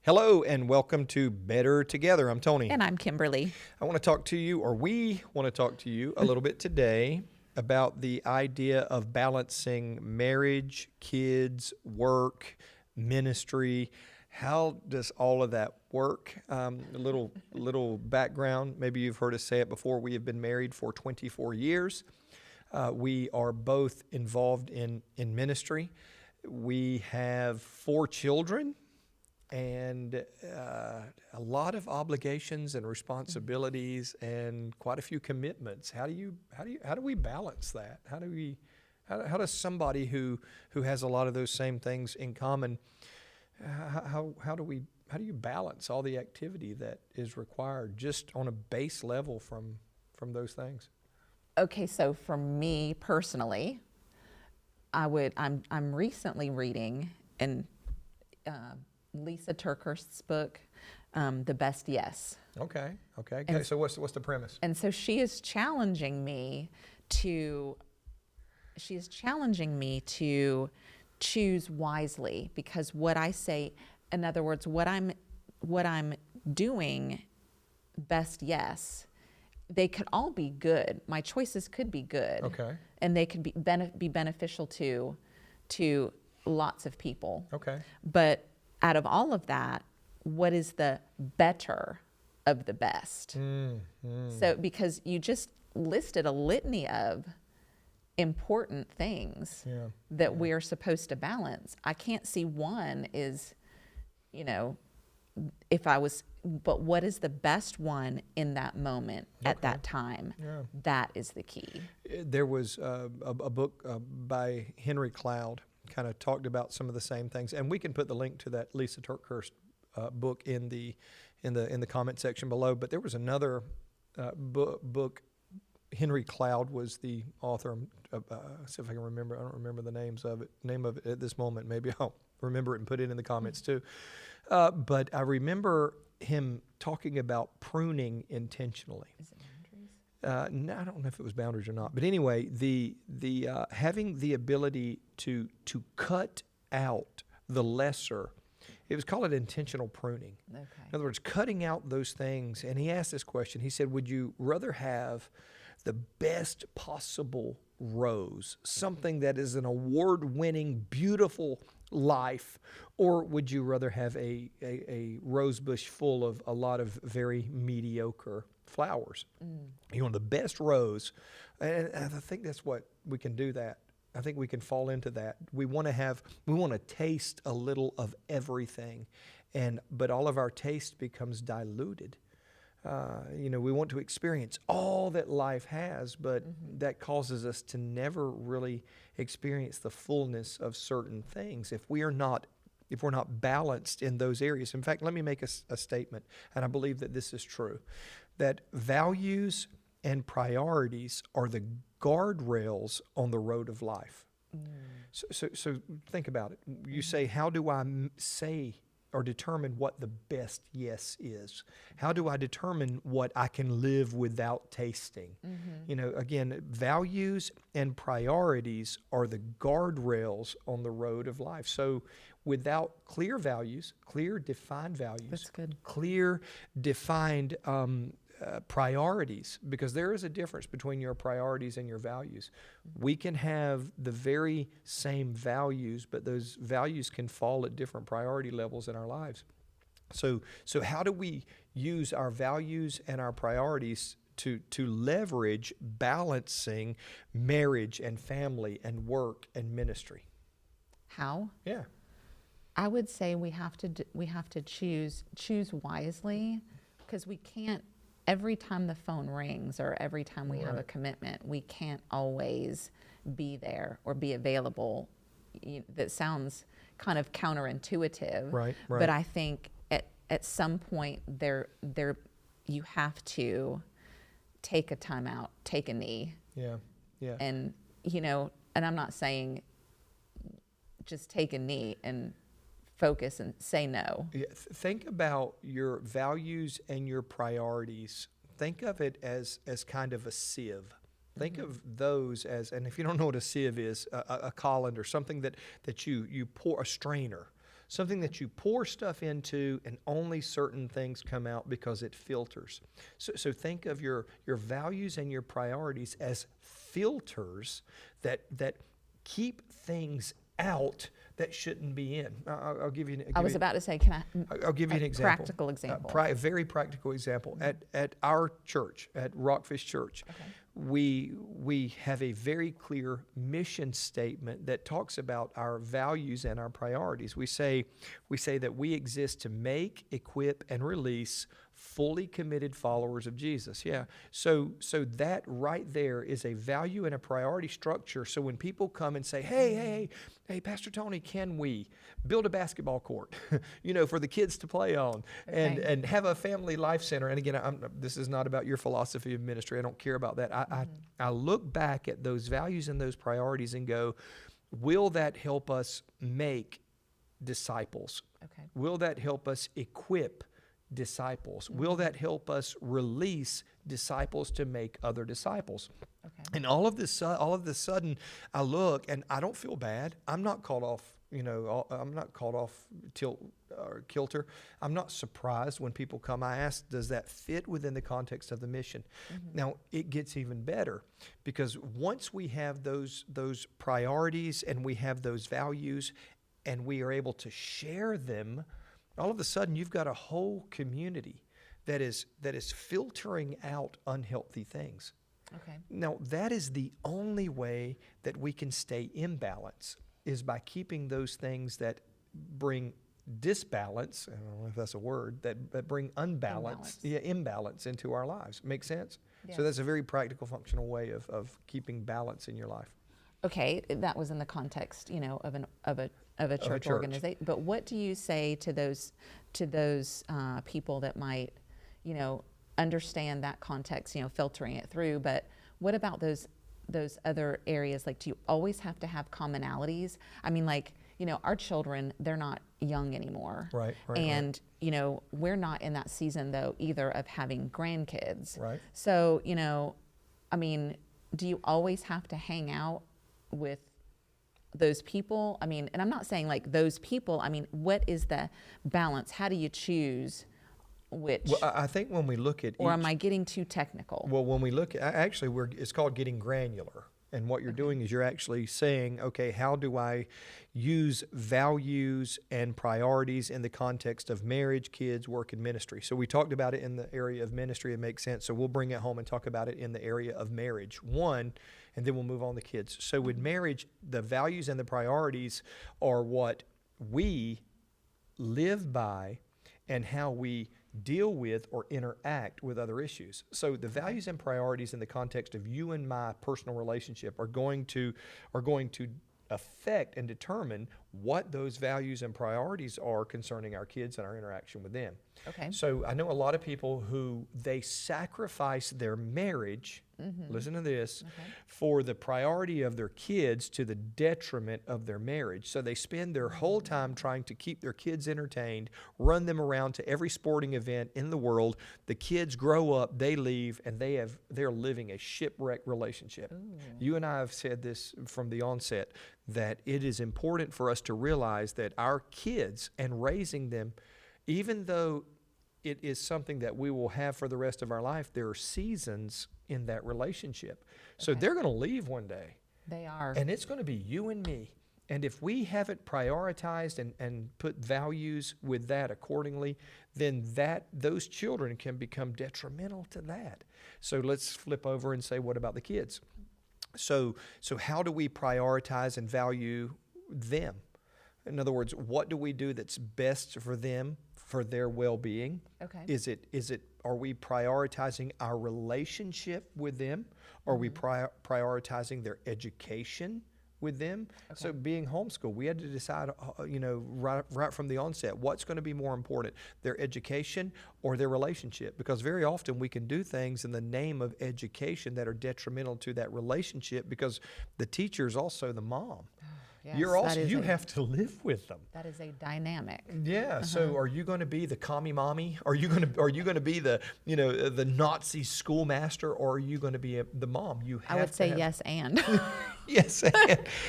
Hello and welcome to Better Together. I'm Tony. And I'm Kimberly. I want to talk to you, or we want to talk to you a little bit today about the idea of balancing marriage, kids, work, ministry. How does all of that work? A little background. Maybe you've heard us say it before. We have been married for 24 years. We are both involved in ministry. We have 4 children. And a lot of obligations and responsibilities and quite a few commitments. How do we balance that? How does somebody who has a lot of those same things in common, how do you balance all the activity that is required just on a base level from those things? Okay, so for me personally, I'm recently reading in Lisa TerKeurst's book, The Best Yes. Okay. So what's the premise? And so she is challenging me to choose wisely, because what I say, in other words, what I'm doing, best yes, they could all be good. My choices could be good. Okay. And they could be beneficial to lots of people. Okay. But out of all of that, what is the better of the best? So, because you just listed a litany of important things that we're supposed to balance. I can't see one is, but what is the best one in that moment at that time? Yeah. That is the key. There was a book by Henry Cloud kind of talked about some of the same things, and we can put the link to that Lisa TerKeurst book in the comment section below. But there was another book. Henry Cloud was the author. See if I can remember. I don't remember the name of it at this moment. Maybe I'll remember it and put it in the comments too. But I remember him talking about pruning intentionally. Is it boundaries? No, I don't know if it was boundaries or not. But anyway, the having the ability to cut out the lesser. It was called intentional pruning. Okay. In other words, cutting out those things. And he asked this question. He said, would you rather have the best possible rose, something that is an award-winning, beautiful life, or would you rather have a rose bush full of a lot of very mediocre flowers? You want the best rose, and I think that's what we can do that. I think we can fall into that. We want to taste a little of everything, but all of our taste becomes diluted. We want to experience all that life has, but that causes us to never really experience the fullness of certain things if we're not balanced in those areas. In fact, let me make a statement, and I believe that this is true, that values and priorities are the guardrails on the road of life. So think about it. You say, how do I say or determine what the best yes is? How do I determine what I can live without tasting? Again, values and priorities are the guardrails on the road of life. So without clear values, clear defined values, that's good. Clear defined priorities, because there is a difference between your priorities and your values. We can have the very same values, but those values can fall at different priority levels in our lives. So how do we use our values and our priorities to leverage balancing marriage and family and work and ministry? How? Yeah. I would say we have to choose wisely, because we can't. Every time the phone rings or every time we have a commitment, we can't always be there or be available. That sounds kind of counterintuitive, right. But I think at some point there you have to take a time out, take a knee. Yeah. And I'm not saying just take a knee and focus and say no. Yeah, think about your values and your priorities. Think of it as kind of a sieve. Think of those as, and if you don't know what a sieve is, a colander, something that you pour, a strainer, something that you pour stuff into and only certain things come out because it filters. So think of your values and your priorities as filters that keep things out that shouldn't be in. I'll give you. I was about to say, can I'll give you an example. Practical example. A very practical example. At our church, at Rockfish Church, we have a very clear mission statement that talks about our values and our priorities. We say that we exist to make, equip, and release fully committed followers of Jesus. Yeah. So that right there is a value and a priority structure. So when people come and say, hey, Pastor Tony, can we build a basketball court, for the kids to play on, and have a family life center? And again, this is not about your philosophy of ministry. I don't care about that. I look back at those values and those priorities and go, will that help us make disciples? Okay. Will that help us equip disciples? Will that help us release disciples to make other disciples? Okay. And all of this sudden, I look and I don't feel bad. I'm not caught off. I'm not caught off kilter. I'm not surprised when people come. I ask, does that fit within the context of the mission? Now, it gets even better, because once we have those priorities and we have those values and we are able to share them, all of a sudden you've got a whole community that is filtering out unhealthy things. Okay. Now, that is the only way that we can stay in balance, is by keeping those things that bring disbalance, I don't know if that's a word, that bring imbalance into our lives. Make sense? Yes. So that's a very practical, functional way of keeping balance in your life. Okay, that was in the context, of a church organization. But what do you say to those people that might, understand that context, filtering it through? But what about those other areas? Like, do you always have to have commonalities? I mean, our children, they're not young anymore. Right. And, we're not in that season, though, either, of having grandkids. Right. So, do you always have to hang out with those people? I mean, and I'm not saying like those people, what is the balance? How do you choose which? Well, I think when we look at or am I getting too technical? Well, when we look at, actually, it's called getting granular. And what you're doing is you're actually saying, okay, how do I use values and priorities in the context of marriage, kids, work, and ministry? So we talked about it in the area of ministry. It makes sense. So we'll bring it home and talk about it in the area of marriage. One, and then we'll move on to kids. So with marriage, the values and the priorities are what we live by and how we deal with or interact with other issues. So the values and priorities in the context of you and my personal relationship are going to affect and determine what those values and priorities are concerning our kids and our interaction with them. Okay. So I know a lot of people who they sacrifice their marriage, listen to this, for the priority of their kids to the detriment of their marriage. So they spend their whole time trying to keep their kids entertained, run them around to every sporting event in the world. The kids grow up, they leave, and they're living a shipwrecked relationship. Ooh. You and I have said this from the onset, that it is important for us to realize that our kids and raising them, even though it is something that we will have for the rest of our life, there are seasons in that relationship. So they're going to leave one day. They are. And it's going to be you and me. And if we haven't prioritized and put values with that accordingly, then those children can become detrimental to that. So let's flip over and say, what about the kids? So how do we prioritize and value them? In other words, what do we do that's best for them, for their well-being? Okay. Are we prioritizing our relationship with them? Are we prioritizing their education with them? Okay. So being homeschooled, we had to decide, right from the onset, what's going to be more important, their education or their relationship? Because very often we can do things in the name of education that are detrimental to that relationship, because the teacher is also the mom. Yes, You're that also, is you a- have to live with them. That is a dynamic. Yeah. So are you going to be the commie mommy? Are you going to be the, the Nazi schoolmaster, or are you going to be the mom? You have I would to say have, yes and. Yes.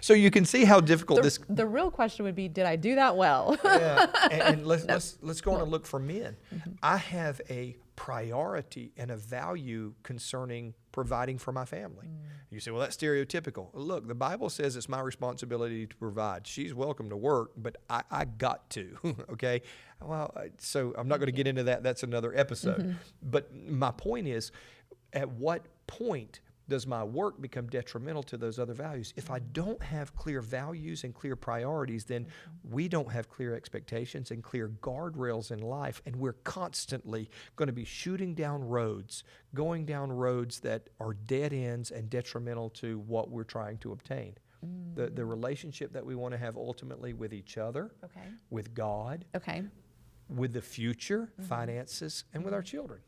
So you can see how difficult this. The real question would be, did I do that well? Yeah. And let's go on and look for men. I have a priority and a value concerning providing for my family. You say, well, that's stereotypical. Look, the Bible says it's my responsibility to provide. She's welcome to work, but I got to, okay? Well, so I'm not going to get into that. That's another episode. But my point is, at what point does my work become detrimental to those other values? If I don't have clear values and clear priorities, then we don't have clear expectations and clear guardrails in life, and we're constantly going to be shooting down roads, going down roads that are dead ends and detrimental to what we're trying to obtain. The relationship that we want to have ultimately with each other, Okay. with God, Okay. with the future, finances, and with our children.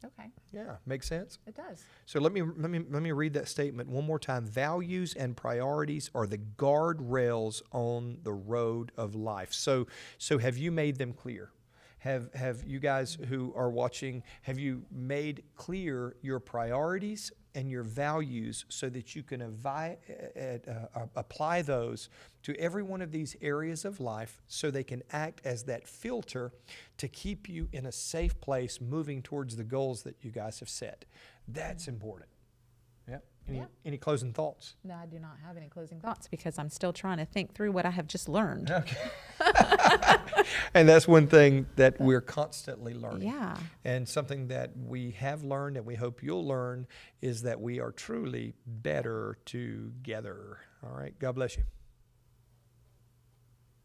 Okay. Yeah, makes sense? It does. So let me read that statement one more time. Values and priorities are the guardrails on the road of life. So have you made them clear? Have you guys who are watching, have you made clear your priorities and your values so that you can apply those to every one of these areas of life, so they can act as that filter to keep you in a safe place moving towards the goals that you guys have set? That's important. Yeah. Any closing thoughts? No, I do not have any closing thoughts because I'm still trying to think through what I have just learned. Okay. And that's one thing that we're constantly learning. Yeah. And something that we have learned and we hope you'll learn is that we are truly better together. All right. God bless you.